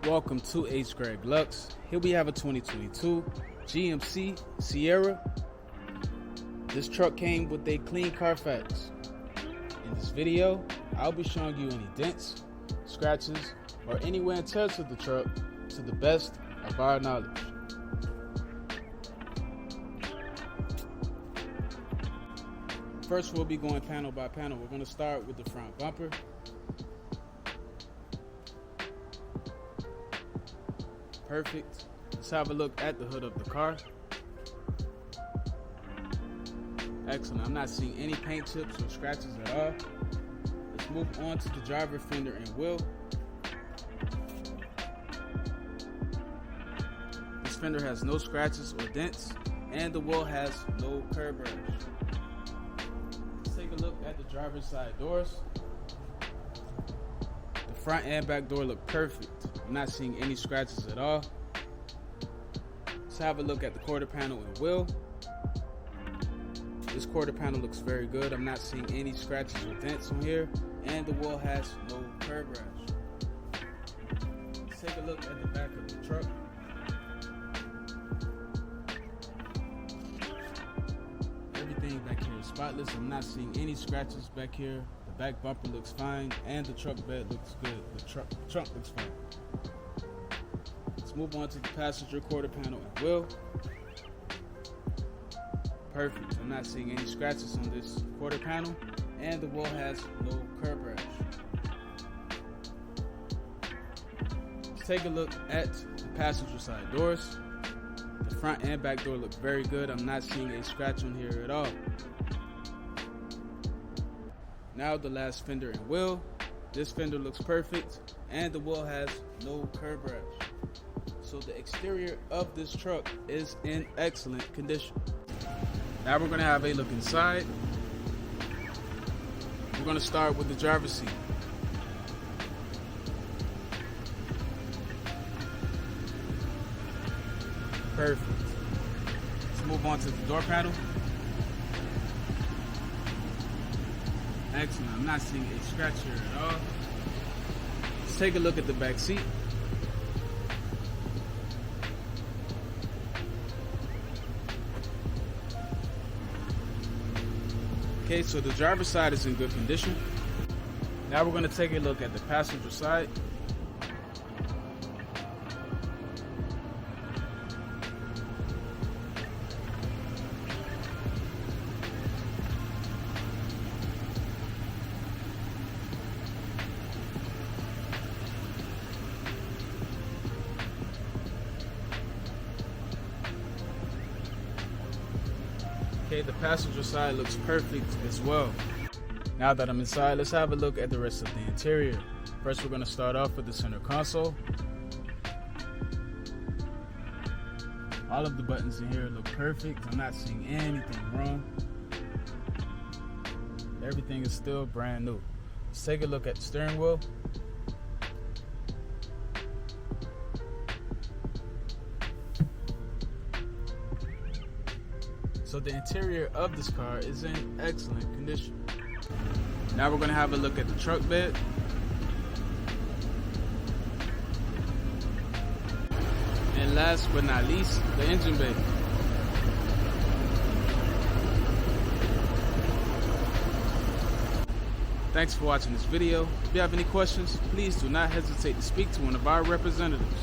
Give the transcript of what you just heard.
Welcome to H. Greg Lux. Here we have a 2022 GMC Sierra. This truck came with a clean CARFAX. In this video, I'll be showing you any dents, scratches, or any wear and tear to the truck to the best of our knowledge. First, we'll be going panel by panel. We're going to start with the front bumper. Perfect. Let's have a look at the hood of the car. Excellent. I'm not seeing any paint chips or scratches at all. Let's move on to the driver fender and wheel. This fender has no scratches or dents, and the wheel has no curb rash. Let's take a look at the driver's side doors. The front and back door look perfect. I'm not seeing any scratches at all. Let's have a look at the quarter panel and wheel. This quarter panel looks very good. I'm not seeing any scratches or dents on here, and the wheel has no curb rash. Let's take a look at the back of the truck. Everything back here is spotless. I'm not seeing any scratches back here. The back bumper looks fine, and the truck bed looks good. The trunk looks fine. Let's move on to the passenger quarter panel and wheel. Perfect. I'm not seeing any scratches on this quarter panel, and the wheel has no curb rash. Let's take a look at the passenger side doors. The front and back door look very good. I'm not seeing a scratch on here at all. Now the last fender and wheel. This fender looks perfect, and the wheel has no curb rash. So the exterior of this truck is in excellent condition. Now we're going to have a look inside. We're going to start with the driver's seat. Perfect. Let's move on to the door panel. Excellent. I'm not seeing a scratch here at all. Let's take a look at the back seat. Okay, so the driver's side is in good condition. Now we're going to take a look at the passenger side. Okay, the passenger side looks perfect as well. Now that I'm inside, let's have a look at the rest of the interior. First, we're going to start off with the center console. All of the buttons in here look perfect. I'm not seeing anything wrong. Everything is still brand new. Let's take a look at the steering wheel. So the interior of this car is in excellent condition. Now we're going to have a look at the truck bed. And last but not least, the engine bay. Thanks for watching this video. If you have any questions, please do not hesitate to speak to one of our representatives.